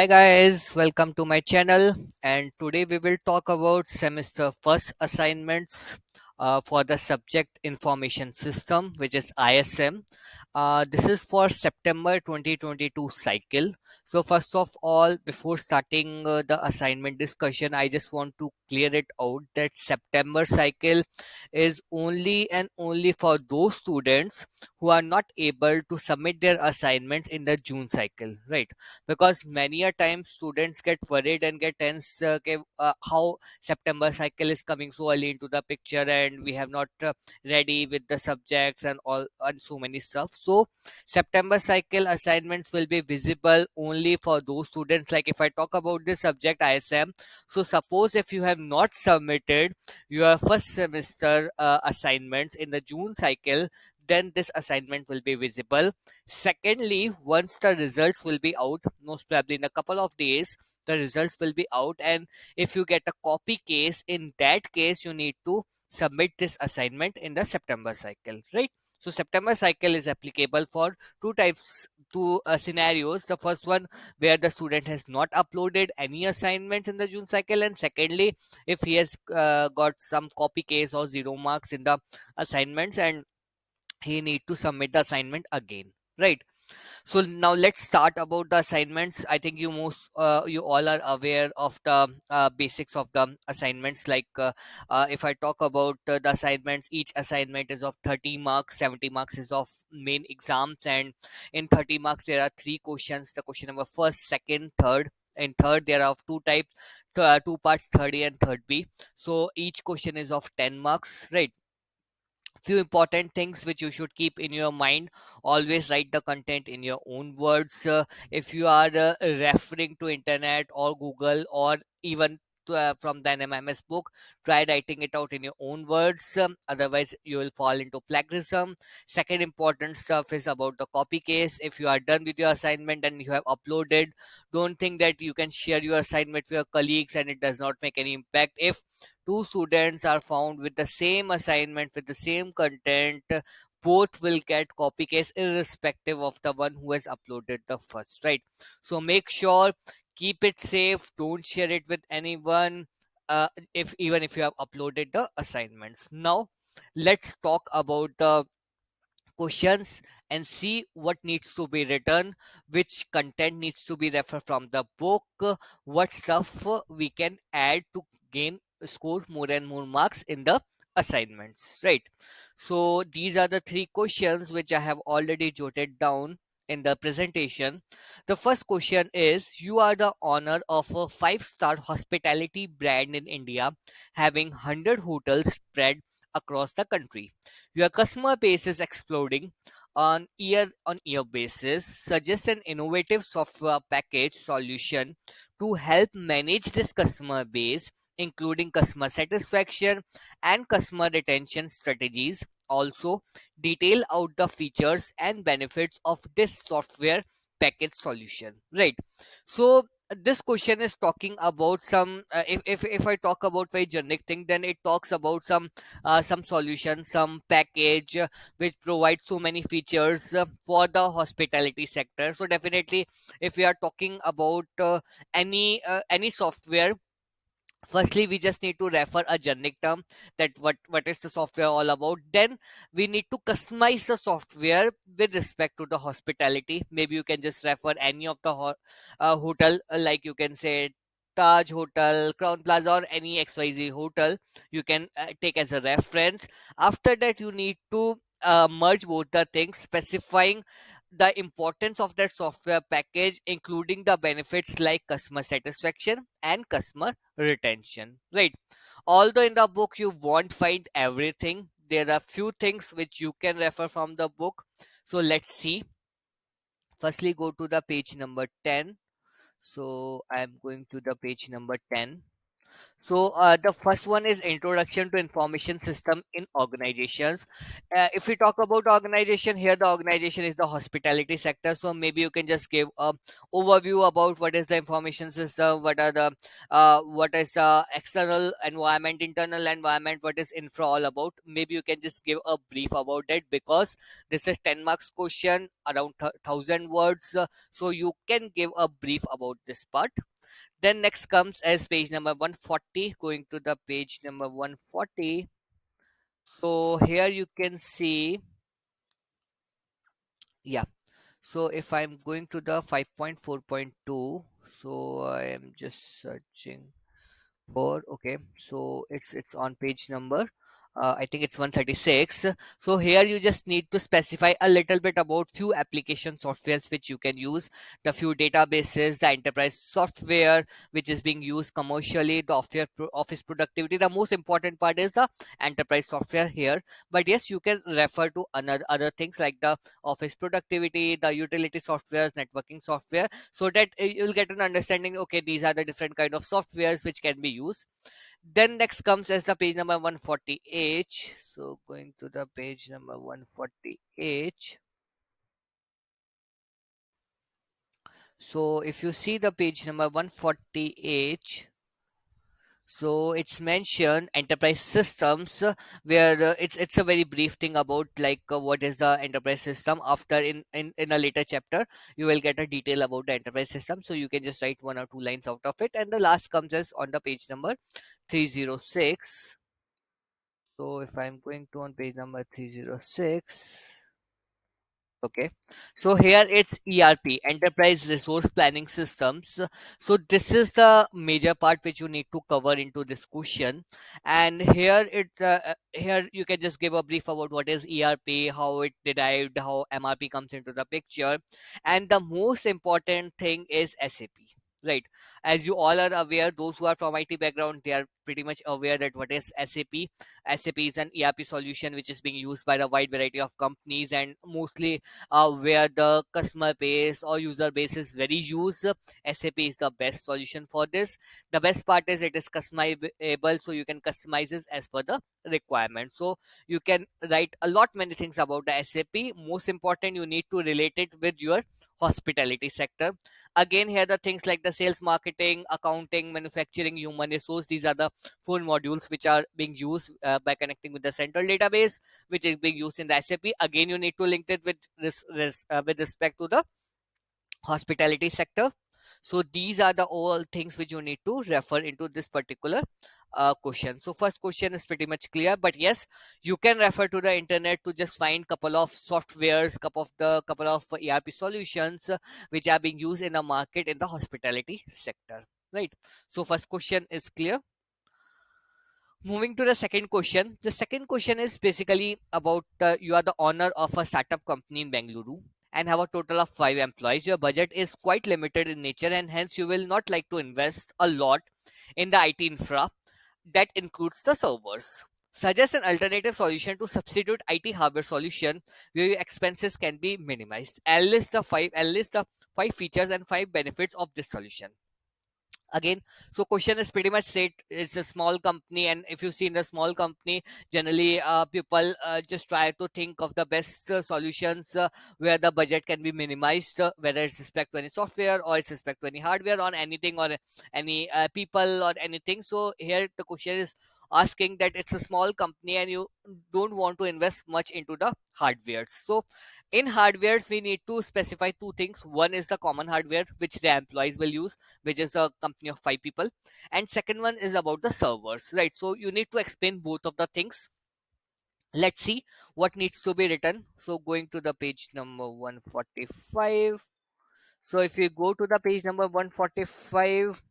Hi guys, welcome to my channel, and today we will talk about semester first assignments for the subject information system, which is ISM. This is for September 2022 cycle. So first of all, before starting the assignment discussion, I just want to clear it out that September cycle is only and only for those students who are not able to submit their assignments in the June cycle, right? Because many a time students get worried and get tense how September cycle is coming so early into the picture and we have not ready with the subjects and all and so many stuff. So September cycle assignments will be visible only for those students. Like if I talk about this subject ISM, so suppose if you have not submitted your first semester assignments in the June cycle, then this assignment will be visible. Secondly, once the results will be out, most probably in a couple of days, the results will be out. And if you get a copy case, in that case, you need to submit this assignment in the September cycle, right? So, September cycle is applicable for two scenarios. The first one, where the student has not uploaded any assignments in the June cycle, and secondly, if he has got some copy case or 0 marks in the assignments and he need to submit the assignment again, right? So now let's start about the assignments. I think you all are aware of the basics of the assignments. Like if I talk about the assignments, each assignment is of 30 marks. 70 marks is of main exams, and in 30 marks there are three questions. The question number first, second, third. In third there are of two types, two parts, third A and third B. So each question is of 10 marks, right? Few important things which you should keep in your mind: always write the content in your own words. If you are referring to internet or Google or even from the NMIMS book, try writing it out in your own words. Otherwise you will fall into plagiarism. Second important stuff is about the copy case. If you are done with your assignment and you have uploaded, don't think that you can share your assignment with your colleagues and it does not make any impact. If two students are found with the same assignment with the same content, both will get copy case irrespective of the one who has uploaded the first, right? So make sure, keep it safe, don't share it with anyone, if even if you have uploaded the assignments. Now let's talk about the questions and see what needs to be written, which content needs to be referred from the book, what stuff we can add to gain score more and more marks in the assignments, right? So these are the three questions which I have already jotted down in the presentation. The first question is: you are the owner of a five-star hospitality brand in India, having 100 hotels spread across the country. Your customer base is exploding on year basis. Suggest an innovative software package solution to help manage this customer base, including customer satisfaction and customer retention strategies. Also, detail out the features and benefits of this software package solution. Right. So this question is talking about some if I talk about very generic thing, then it talks about some solution, some package which provides so many features for the hospitality sector. So definitely, if we are talking about any software, firstly we just need to refer a generic term, that what is the software all about. Then we need to customize the software with respect to the hospitality. Maybe you can just refer any of the hotel, like you can say Taj Hotel, Crown Plaza, or any XYZ hotel. You can take as a reference. After that, you need to merge both the things, specifying the importance of that software package, including the benefits like customer satisfaction and customer retention, right? Although in the book you won't find everything, there are few things which you can refer from the book. So let's see. Firstly, go to the page number 10. So I'm going to the page number 10. So the first one is introduction to information system in organizations. If we talk about organization here, the organization is the hospitality sector. So maybe you can just give a overview about what is the information system, what is the external environment, internal environment, what is infra all about. Maybe you can just give a brief about it, because this is 10 marks question around 1,000 words. So you can give a brief about this part. Then next comes as page number 140, going to the page number 140. So here you can see, yeah. So if I'm going to the 5.4.2, so I am just searching for, okay, so it's on page number, I think it's 136. So here you just need to specify a little bit about few application softwares which you can use, the few databases, the enterprise software which is being used commercially, the office productivity. The most important part is the enterprise software here, but yes, you can refer to another other things like the office productivity, the utility softwares, networking software, so that you'll get an understanding, okay, these are the different kind of softwares which can be used. Then next comes as the page number 148. So going to the page number 148. So if you see the page number 148, so it's mentioned enterprise systems, where it's a very brief thing about like what is the enterprise system. After in a later chapter you will get a detail about the enterprise system, so you can just write one or two lines out of it. And the last comes as on the page number 306. So if I'm going to on page number 306, okay. So here it's ERP, Enterprise Resource Planning Systems. So this is the major part which you need to cover into this question. And here you can just give a brief about what is ERP, how it derived, how MRP comes into the picture, and the most important thing is SAP. Right, as you all are aware, those who are from IT background, they are pretty much aware that what is SAP. SAP is an ERP solution which is being used by the wide variety of companies, and mostly where the customer base or user base is very huge, SAP is the best solution for this. The best part is it is customizable, so you can customize it as per the requirement. So you can write a lot many things about the SAP. Most important, you need to relate it with your hospitality sector. Again, here the things like the sales, marketing, accounting, manufacturing, human resource, these are the four modules which are being used by connecting with the central database which is being used in the SAP. Again, you need to link it with with respect to the hospitality sector. So these are the all things which you need to refer into this particular question. So first question is pretty much clear, but yes, you can refer to the internet to just find couple of softwares, couple of ERP solutions which are being used in the market in the hospitality sector. Right. So first question is clear. Moving to the second question. The second question is basically about you are the owner of a startup company in Bengaluru and have a total of 5 employees. Your budget is quite limited in nature, and hence you will not like to invest a lot in the IT infra that includes the servers. Suggest an alternative solution to substitute IT hardware solution where your expenses can be minimized. Enlist the five features and five benefits of this solution. Again, so question is pretty much said, it's a small company, and if you see in the small company, generally people just try to think of the best solutions where the budget can be minimized, whether it's respect to any software or it's respect to any hardware or anything, or any people or anything. So here the question is asking that it's a small company and you don't want to invest much into the hardware. So in hardwares we need to specify two things. One is the common hardware which the employees will use, which is the company of 5 people, and second one is about the servers, right? So you need to explain both of the things. Let's see what needs to be written. So going to the page number 145. So if you go to the page number 145,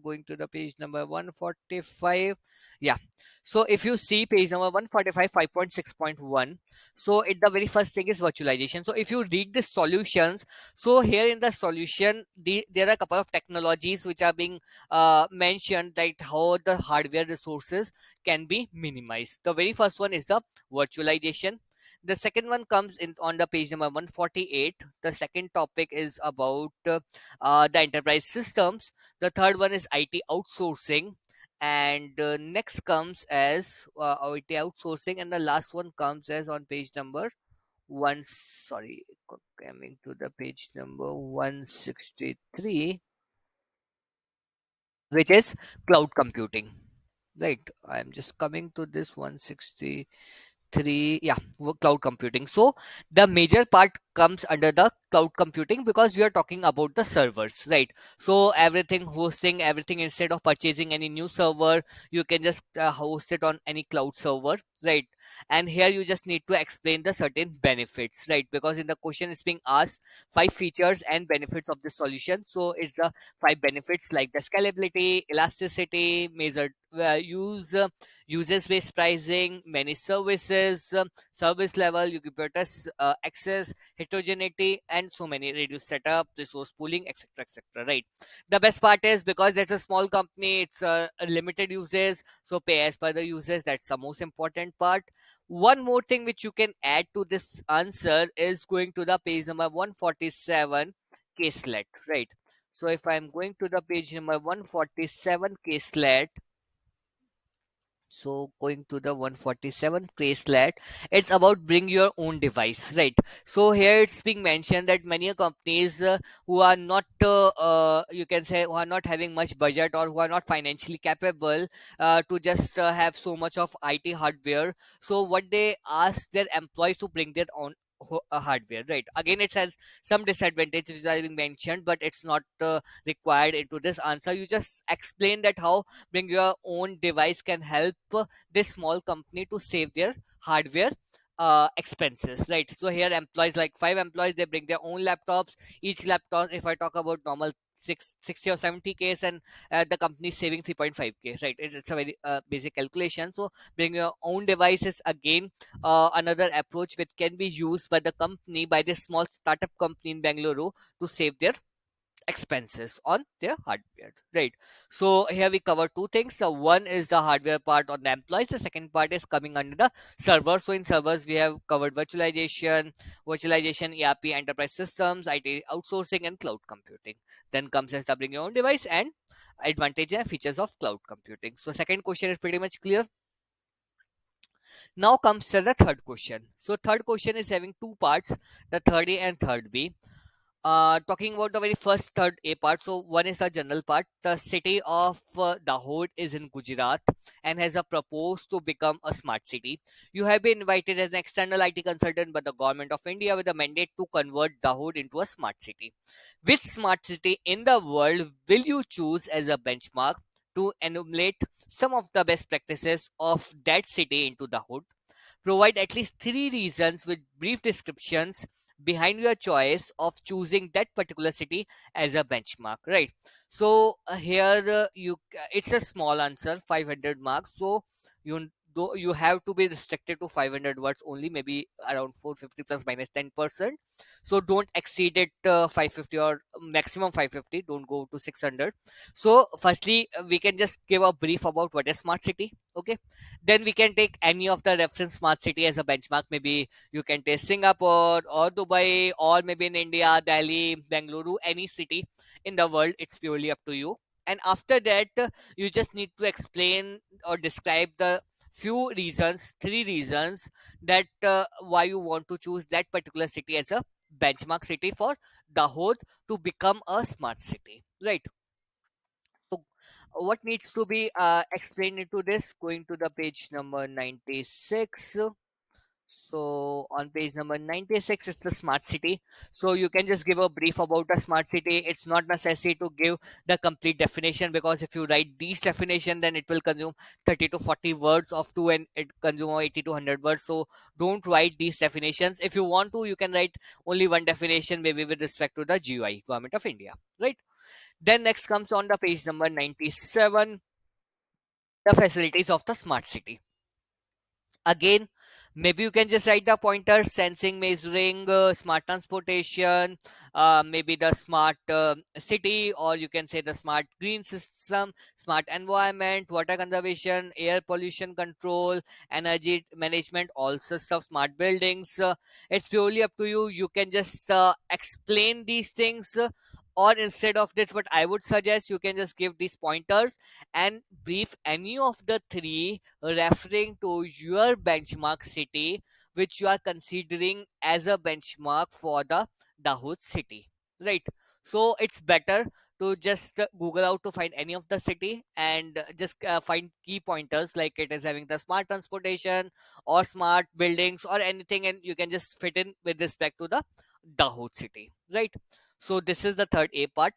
going to the page number 145, yeah. So if you see page number 145, 5.6.1, so it the very first thing is virtualization. So if you read the solutions, so here in the solution, there are a couple of technologies which are being mentioned, like how the hardware resources can be minimized. The very first one is the virtualization. The second one comes in on the page number 148. The second topic is about the enterprise systems. The third one is IT outsourcing, and next comes as IT outsourcing, and the last one comes as on page number one. Sorry, coming to the page number 163, which is cloud computing. Right, I'm just coming to this 163. Yeah, cloud computing. So the major part comes under the cloud computing because we are talking about the servers, right? So everything, hosting everything, instead of purchasing any new server, you can just host it on any cloud server, right? And here you just need to explain the certain benefits, right? Because in the question is being asked five features and benefits of the solution. So it's the five benefits like the scalability, elasticity, measured uses based pricing, many services, service level, ubiquitous access, heterogeneity, and so many, reduced setup, resource pooling, etc., etc., right? The best part is because it's a small company, it's a limited uses, so pay as per the users. That's the most important part. One more thing which you can add to this answer is going to the page number 147, caselet, right? So if I'm going to the page number 147, caselet, so going to the 147 Cracelet, it's about bring your own device, right? So here it's being mentioned that many companies who are not, you can say, who are not having much budget or who are not financially capable to just have so much of IT hardware. So what they ask their employees to bring their own hardware, right? Again, it has some disadvantages that are being mentioned, but it's not required into this answer. You just explain that how bring your own device can help this small company to save their hardware expenses, right? So here employees, like five employees, they bring their own laptops. Each laptop, if I talk about normal 60 or 70 case, and the company is saving 3.5k, right? It's a very basic calculation. So bring your own devices, again another approach which can be used by the company, by this small startup company in Bangalore, to save their expenses on their hardware, right? So here we cover two things. So one is the hardware part on the employees, the second part is coming under the server. So in servers we have covered virtualization, ERP, enterprise systems, IT outsourcing, and cloud computing. Then comes as the bring your own device and advantage and features of cloud computing. So second question is pretty much clear. Now comes to the third question. So third question is having two parts, the third A and third B. Talking about the very first third A part, so one is the general part. The city of Dahod is in Gujarat and has a proposed to become a smart city. You have been invited as an external IT consultant by the government of India with a mandate to convert Dahod into a smart city. Which smart city in the world will you choose as a benchmark to emulate some of the best practices of that city into Dahod? Provide at least three reasons with brief descriptions behind your choice of choosing that particular city as a benchmark, right? So here it's a small answer, 500 marks. So you though you have to be restricted to 500 words only, maybe around 450 plus minus 10%. So don't exceed it 550 or maximum 550, don't go to 600. So firstly we can just give a brief about what is smart city, okay? Then we can take any of the reference smart city as a benchmark. Maybe you can take Singapore or Dubai, or maybe in India, Delhi, Bangalore, any city in the world. It's purely up to you. And after that, you just need to explain or describe the few reasons, three reasons that why you want to choose that particular city as a benchmark city for Dahod to become a smart city, right? So, what needs to be explained into this? Going to the page number 96. So, on page number 96 is the smart city. So, you can just give a brief about a smart city. It's not necessary to give the complete definition, because if you write these definition, then it will consume 30 to 40 words of two, and it consume 80 to 100 words. So, don't write these definitions. If you want to, you can write only one definition, maybe with respect to the GUI, Government of India, right? Then next comes on the page number 97, the facilities of the smart city. Again, Maybe you can just write the pointers: sensing, measuring, smart transportation, maybe the smart city, or you can say the smart green system, smart environment, water conservation, air pollution control, energy management, all sorts of smart buildings. It's purely up to you. You can just explain these things. Or instead of this, what I would suggest, you can just give these pointers and brief any of the three referring to your benchmark city which you are considering as a benchmark for the Dahod city, right? So it's better to just google out to find any of the city and just find key pointers like it is having the smart transportation or smart buildings or anything, and you can just fit in with respect to the Dahod city, right? So this is the third A part.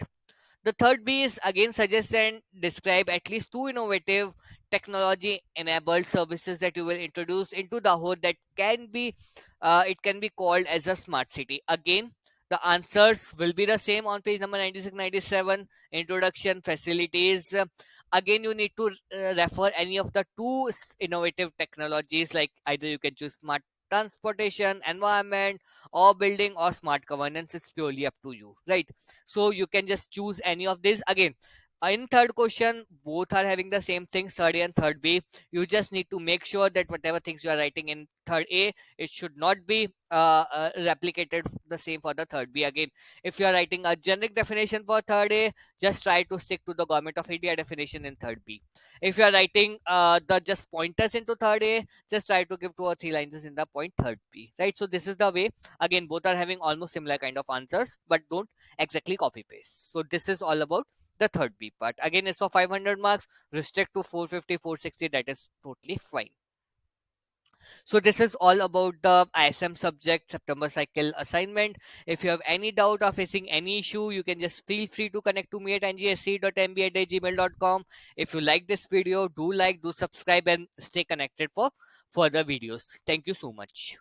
The third B is again suggest and describe at least two innovative technology enabled services that you will introduce into the whole that can be it can be called as a smart city. Again, the answers will be the same on page number 96 97. Introduction, facilities. Again, you need to refer any of the two innovative technologies, like either you can choose smart transportation, environment, or building, or smart governance. It's purely up to you, right? So you can just choose any of these. Again, in third question both are having the same thing, third A and third B. You just need to make sure that whatever things you are writing in third A, it should not be replicated the same for the third B. Again, if you are writing a generic definition for third A, just try to stick to the government of India definition in third B. If you are writing the just pointers into third A, just try to give two or three lines in the point third B, right? So this is the way. Again, both are having almost similar kind of answers, but don't exactly copy paste. So this is all about the third B part. Again, it's for 500 marks, restrict to 450, 460. That is totally fine. So this is all about the ISM subject September cycle assignment. If you have any doubt or facing any issue, you can just feel free to connect to me at ngasc.mb@gmail.com. If you like this video, do like, do subscribe, and stay connected for further videos. Thank you so much.